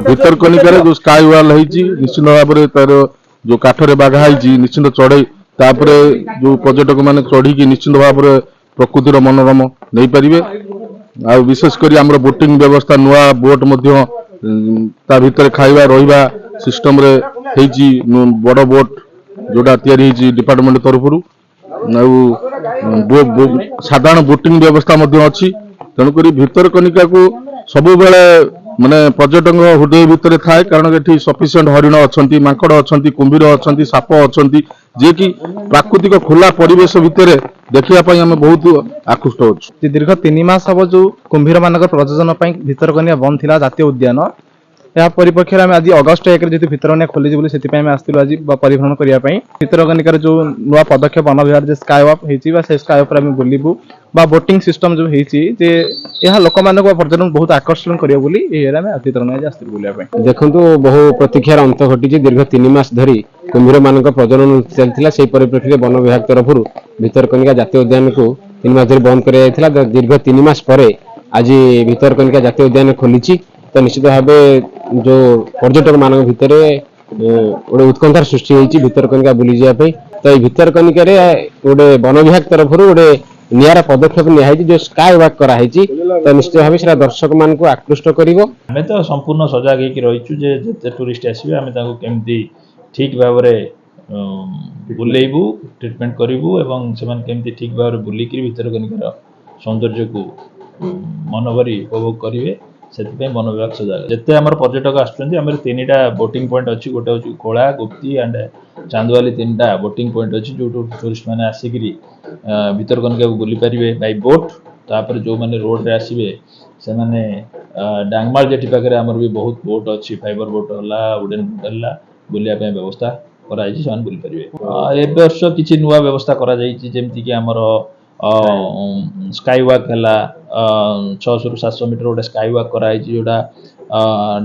ଭିତରକନିକାର जो sky wall होती निश्चित भाव में तार जो काठरे बाघा होती निश्चित चढ़ई तापर जो पर्यटक मैंने चढ़ी निश्चित भाव में प्रकृतिर मनोरम नहीं पारे आ विशेषकर आम बोटिंग व्यवस्था नुआ बोट ता भीतर खाइबा रहिबा सिस्टम रे हेजी बड़ बोट जोड़ा तैयारी डिपार्टमेंट तरफ साधारण बोटिंग व्यवस्था अच्छी तेणुक भितरकनिका को सबु बेले माने पर्यटक हृदय भितर थाए कारण ये सफिसीयंट हरिण अच्छा माकड़ अच्छा कुंभीर अच्छा साप अच्छा जे कि प्राकृतिक खोला परिवेश भितर देखापी आम बहुत आकृष्ट अच्छे। दीर्घ 3 मास हम जो कुंभीर मान प्रजनन भितरकनिका बंद थिला जातीय उद्यान या परिप्रेक्षी में आज अगस्ट 1 जेहतु भितरकनिका खोली बोली आसलु आज परिभ्रमण करने भितरकनिकार जो नुआ पदक्षेप वन विभाग जो स्काई वॉक होती स्काई वॉक आम बुलू बोटिंग सिस्टम जो होती लोक मान पर्यटन बहुत आकर्षण कर देखो बहु प्रतीक्षार अंत घटी दीर्घ 3 मास धरी कुंभीर मान प्रजनन चलता से परिप्रेक्षी वन विभाग तरफ भितरकनिका जातीय उद्यान को 3 मास धरी बंद कर दीर्घ 3 मास पर आज भितरकनिका जातीय उद्यान खोली तो निश्चित भाव जो पर्यटक मान भितर गोटे उत्कंठार सृष्टि होती भितरकनिका बुली जाए तो भितरकनिका गोटे वन विभाग तरफ गोटे निरा पदक्षेप निया जो स्काई वॉक कराई तो निश्चित भाव से दर्शक मान को आकृष्ट कर तो संपूर्ण सजग होती जे टूरिस्ट आसवे आम केमती ठीक भाव बुलेबू ट्रिटमेंट करूँ एवं से केमती ठीक भाव बुलिक भितरकनिकार सौंदर्य को मनभरी उपभोग करेंगे से वन विभाग सजग जिते आम पर्यटक आम 3टा बोटिंग पॉइंट अच्छी गोटे हूँ खोला गुप्ती एंड चांदवाली 3टा बोटिंग पॉइंट अच्छी जो टूरिस्ट मैंने आसिक भितरकनिका को बुली पारे बाय बोट तापर जो मैंने रोड रे आसवे से मैंने डांगमाल जेटी पाखे आमर भी बहुत बोट अच्छी फाइबर बोट है वुडेन बोट है बुलायापी व्यवस्था कराई से बुली पारे ए वर्ष किसी नुआ व्यवस्था करमती कि आमर स्काई वॉक है 600 ରୁ 700 मीटर गोटे स्काई वॉक कराई जोटा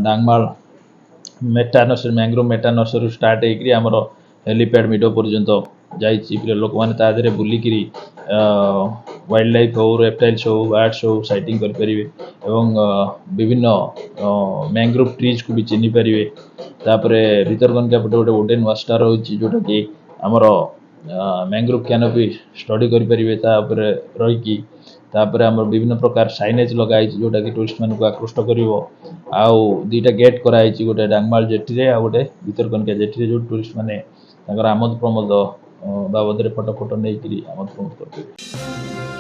डांगमाल मेटा नर्सरी मैंग्रोव मेटा नर्सरी स्टार्ट होमर हेलीपैड मिडो पर्यंत जाइए लोक मैंने बुलिक वाइल्ड लाइफ हो रेप्टाइल्स हो बर्ड्स हो साइटिंग करें विभिन्न मैंग्रोव ट्रीज को भी चिन्ह पारे तापर भितरकनिका पटे गोटे वुडेन वास्टार हो जोटा कि आमर मैंग्रोव कैनोपी स्टडी करें रहीकि आम विभिन्न प्रकार साइनेज लगाई जोटा कि टूरिस्ट मान को आकृष्ट कर आउ 2टा गेट कराई गोटे डांगमाल जेटी आ गोटे भितरकनिका जेटी जो टूरिस्ट मैंने आमोद प्रमोद बाबद फोटो नहीं आमोद प्रमोद कर।